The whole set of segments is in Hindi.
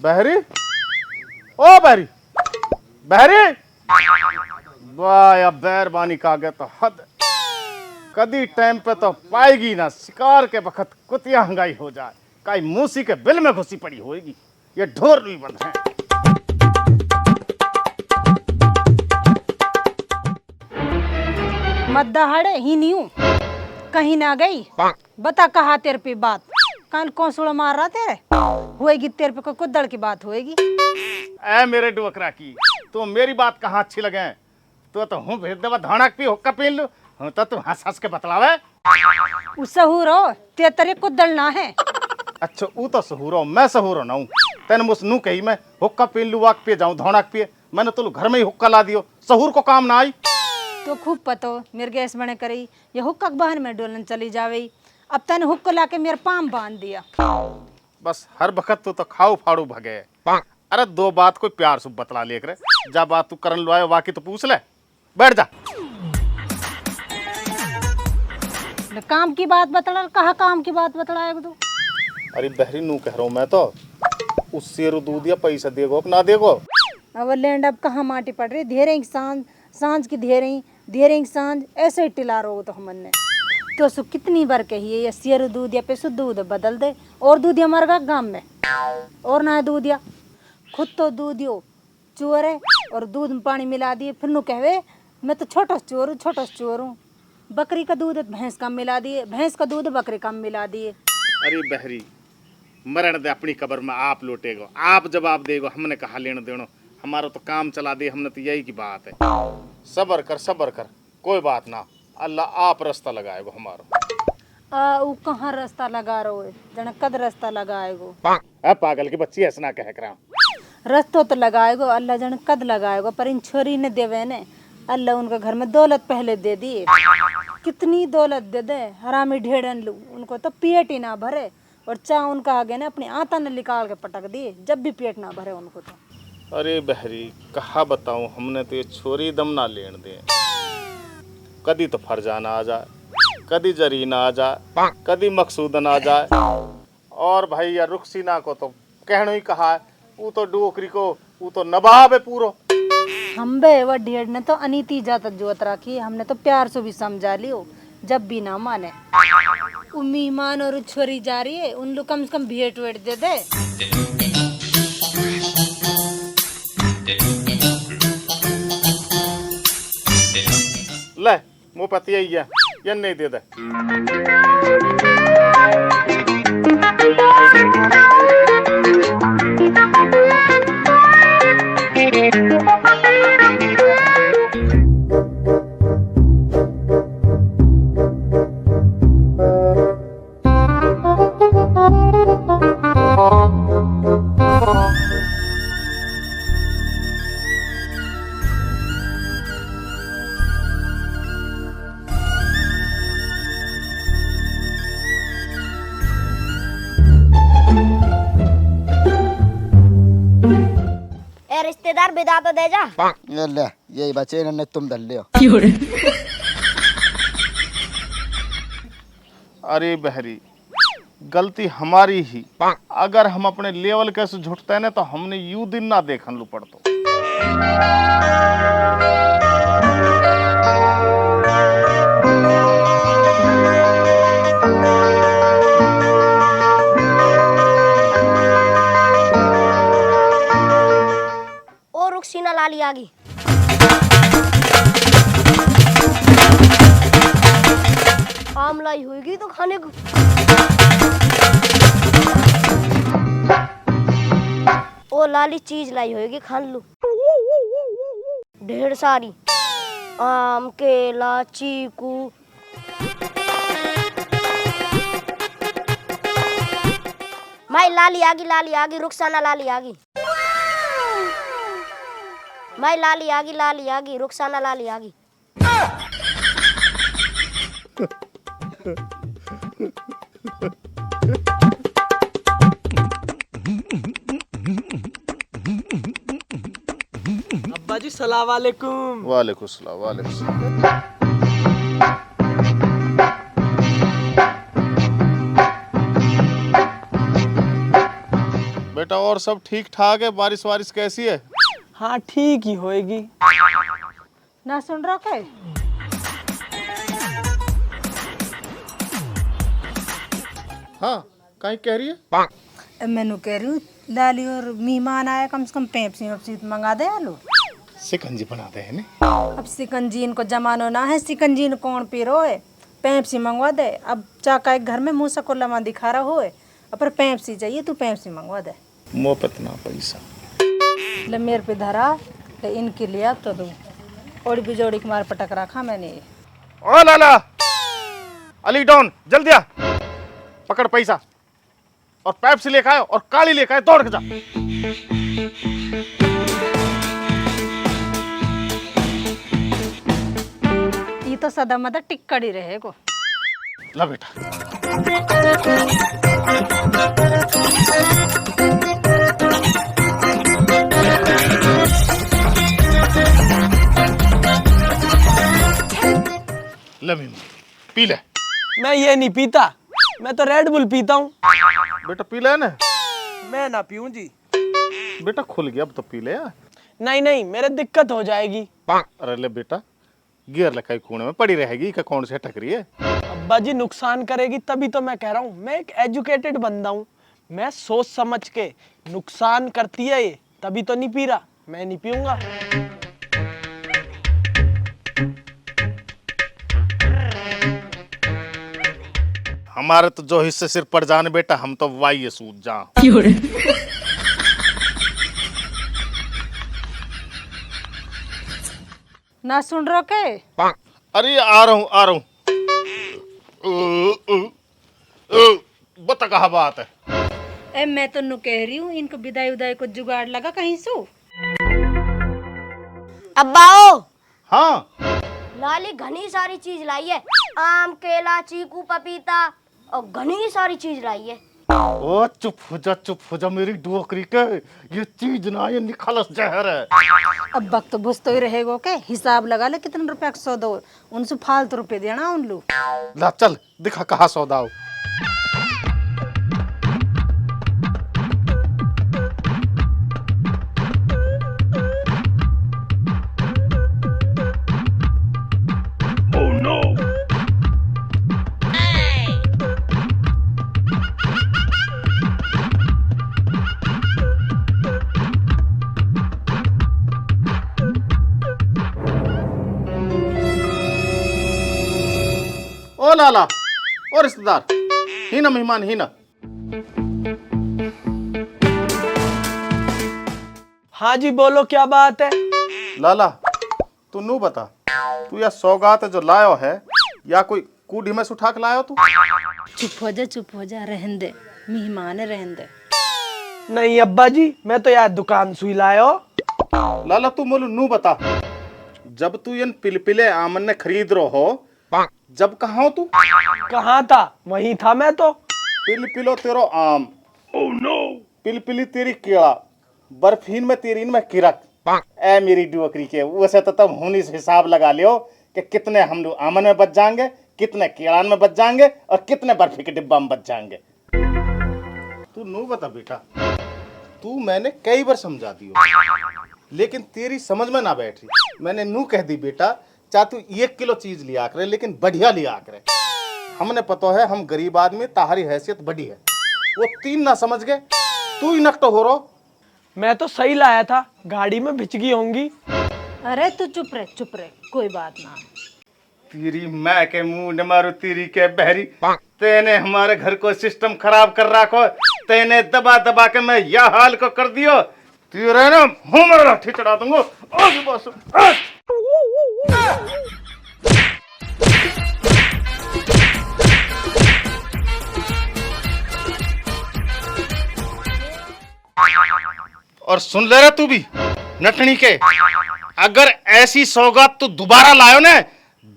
बहरी, ओ बहरी, बहरी, वाह या बैरबानी का गया तो हद। कदी टाइम पे तो पाएगी ना, शिकार के वक्त कुतिया हंगाई हो जाए, काई मूसी के बिल में घुसी पड़ी होगी। ये ढोर नहीं बंद है। मत दहाड़े ही नहीं हूँ, कहीं ना गई। बता कहा तेरे पे बात, कान कौन सोड़ा मार रहा तेरे? होएगी तेरे पे कोई कुद्दड़ की बात होएगी। ऐ मेरे डुवकरा की, तो मेरी बात कहाँ अच्छी लगे? तो हूँ भेज देवा धानक पी हुक्का पीन लू, हूँ तो तू हंस हंस के बतलावे। सहूर हो ते तरे कुद्दड़ ना है। अच्छा ऊ तो सहूरो, मैं सहूरो ना हूँ। तेन मुझ नू कही मैं हुक्का पीन लू, वाक पिए जाऊँ धानक पिए, मैंने तो घर में ही हुक्का ला दियो, सहूर को काम ना आई। तो खूब पतो मेरे गैस बने करी, ये हुक्का बहन में डोलन चली जावे। अब तने हुक्का लाके मेरे पाम बांध दिया। बस हर वक्त तो खाऊ फाड़ू भगे। अरे दो बात कोई प्यार से बतला ले करे, जा बात तू करन लो आयो वाकी तो पूछ ले, बैठ जा। काम की बात बतला, कहा काम की बात बतलाए तू? अरे बहरी नू कह रहा हूँ मैं तो, उस शेर दूध या पैसा देगो ना देगो। अब लैंड अब कहाँ माटी पड़ रही, धेरे सांझ सांझ की धेरे सांझ ऐसे ही टिला रहो तो हमने तो सु कितनी बार कही ये शेर दूध या पे दूध बदल दे, और दूध या मर गया गाँव में, और ना दूध या खुद तो दूध यो चोर है, और दूध में पानी मिला दिए। फिर नु कहवे मैं तो छोटा चोर हूँ। बकरी का दूध भैंस कम मिला दिए, भैंस का दूध बकरी कम मिला दिए। अरे बहरी मरण दे, अपनी कब्र में आप लौटेगो, आप जवाब देगो, हमने कहा लेना देनो, हमारा तो काम चला दे, हमने तो यही की बात है। सबर कर, कोई बात ना, अल्लाह आप रास्ता लगाएगो हमारा। वो कहाँ रास्ता लगा रहो है, जन कद रास्ता लगाएगो। पागल की बच्ची ऐसा ना कह कर, रास्तों तो लगाएगो अल्लाह जन कद लगाएगो, पर इन छोरी ने देवे ने अल्लाह उनके घर में दौलत पहले दे दिए। कितनी दौलत दे दे, हरामी ढेड़न लू, उनको तो पेट ही ना भरे, और चाह उनका आगे ना अपनी आंता ने निकाल के पटक दिए, जब भी पेट ना भरे उनको तो। अरे बहरी कहा बताऊं, हमने तो ये छोरी दम ना लेन दे। कदी तो फरजाना आ जाए, कदी जरीना आ जाए, कदी मकसूदन आ जाए, और भाई यार रुखसीना को तो कहना ही कहा है, वो तो डोकरी को वो तो नवाब है पूरो। हम बे वो ढेड़ ने तो अनीति जात जोत रखी, हमने तो प्यार से भी समझा लियो, जब भी ना माने। वो मेहमान और छोरी जा रही है, उन लोग कम से कम भेंट वेट दे दे। ले मुँह पति यही है, ये नहीं दे दे। रिश्तेदार बिदा तो दे जा। ये ले यही बचे इन्होंने, तुम धर लियो। अरे बहरी गलती हमारी ही, अगर हम अपने लेवल कैसे झुटते हैं ना, तो हमने यू दिन ना देखन लू पड़तो। और रुखसीना लाली आ गई। आम लाई होगी तो खाने को। ओ लाली चीज लाई होगी, खान लू ढेर सारी, आम केला चीकू। माई लाली आ गई, रुखसाना लाली आ गई। माई लाली आ गई, रुखसाना लाली आ गई। अब्बा जी सलाम वालेकुम। वालेकुम सलाम, वालेकुम सलाम। बेटा और सब ठीक ठाक है? बारिश वारिश कैसी है? हाँ ठीक ही होएगी। ना सुन रहा के? हाँ कहीं कह रही है? मैनू कह रही हूँ लाली और मेहमान आया, कम से कम पेप्सी वेप्सी तो मंगा दे आलू। शिकंजी बनाते हैं ना। अब शिकंजी इनको जमानो ना है, शिकंजी इनको कौन पी रो है। पेप्सी मंगवा दे। अब चाका एक घर में मुँह से कोल्ला दिखा रहा हो, पर पेप्सी चाहिए, तू पेप्सी मंगवा दे। मोपत ना पैसा ले मेरे पे धरा, ले इनके लिए तो दूँ। और भी जोड़ी के मार पटक रखा मैंने। ओ लाला, अली डॉन जल्दी आ, पकड़ पैसा और पेप्सी लेकर आए और काली लेकर आए, दौड़ के जा। ये तो सदा मदा टिक्कड़ ही रहेगो। ला बेटा। ले मीनू, पी ले। मैं ये नहीं पीता, मैं तो रेड बुल पीता हूँ। बेटा पी ले ना। मैं ना पीऊँ जी। बेटा खुल गया, अब तो पी ले यार। नहीं नहीं, मेरे दिक्कत हो जाएगी। अरे ले बेटा, गियर लखाई कोने में पड़ी रहेगी, क्या कौन से टकरी है? अब्बा जी नुकसान करेगी, तभी तो मैं कह रहा हूँ। मैं एक एजुकेटेड बंदा हूँ, मैं सोच समझ के। नुकसान करती है ये, तभी तो नहीं पी रहा। मैं नहीं पीऊंगा। हमारे तो जो हिस्से सिर पड़ जाने बेटा, हम तो वाई सूझ जा। ना सुन रहा के? अरे आ रहा हूँ। बता कहाँ बात है? मैं तो नु कह रही हूँ, इनको विदाई उदाई को जुगाड़ लगा कहीं सो। अब्बा ओ, हाँ लाली घनी सारी चीज लाई है। आम, केला, चीकू, पपीता और घनी सारी चीज लाई है। ओ चुप हो जा मेरी डोकरी के, ये चीज ना, ये निखलस जहर है। अब वक्त तो बुझ तो ही रहेगो के, हिसाब लगा ले कितने रुपया का सौदा हो, उनसे फालतू रुपए देना उन लो। ला चल दिखा कहाँ सौदा हो। ओ लाला, ओ रिश्तेदार, ही ना मेहमान ही ना। हाँ जी बोलो, क्या बात है? लाला तू नू बता, तू यह सौगात जो लायो है या कोई कूड़ी में से उठा के लायो तू? चुप हो जा, रहन दे, मेहमान है, रहन दे। नहीं अब्बा जी, मैं तो यार दुकान सुई लायो। लाला तू मोलू नू बता, जब तू इन पिलपिले आमन ने खरीद रो हो, जब कहाँ हो तू? कहाँ था? वहीं था मैं तो। पिलपिलो तेरो आम, पिलपिली तेरी केला, बर्फीन में तेरी इनमें किरक। ए मेरी डुअकरी के, वैसे तो तब होनी से हिसाब लगा लियो कि कितने हम लोग आमन में बच जाएंगे, कितने केलान में बच जाएंगे और कितने बर्फी के डिब्बा में बच जाएंगे। तू नू बता बेटा, तू मैंने कई बार समझा दियो, लेकिन तेरी समझ में ना बैठ रही। मैंने नू कह दी बेटा, चाहे तू 1 किलो चीज लिया करे, लेकिन बढ़िया लिया करे। हमने पता है हम गरीब आदमी, ताहरी हैसियत बड़ी है। वो 3 ना समझ गए, तू ही नकटो हो रो। मैं तो सही लाया था, गाड़ी में भिचगी होंगी। अरे तू चुप रहे, कोई बात ना। तेरी मैं के मुंह न मारो, तेरी के बहरी, तेने हमारे घर को सिस्टम खराब कर रखो, तेने दबा दबा के मैं यह हाल को कर दियो। तेरे ना मुंह में लाठी चढ़ा दूंगा। बस और सुन ले रहा तू भी नटनी के, अगर ऐसी सौगात तू दोबारा लायो ना,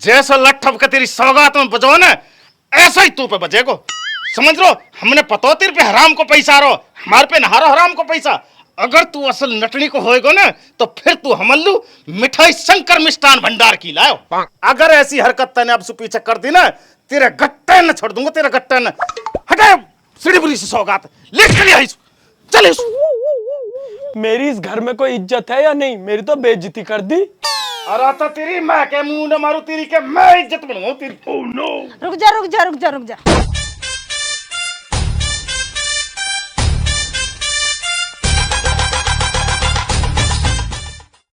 जैसा लट्ठप के तेरी सौगात में बजो ना, ऐसा ही तू पे बजेगो। समझ लो, हमने पतो तेरे पे हराम को पैसा रो, हमारे पे नहारो हराम को पैसा। अगर तू असल नटनी को होएगो ना, तो फिर तू हमल्लू मिठाई शंकर मिष्ठान भंडार की लायो। अगर ऐसी हरकत तने अब से पीछे कर दी ना, तेरे गट्टे न छोड़ दूंगा, तेरे गट्टे न। हटे सीढ़ी बुरी से सौगात लेके चली आई। चल इस मेरी इस घर में कोई इज्जत है या नहीं? मेरी तो बेइज्जती कर दी। अरे तो तेरी मैं के मुंह न मारू तेरी के मैं इज्जत बनवाऊं तेरी। Oh no. रुक जा रुक जा रुक जा रुक जा।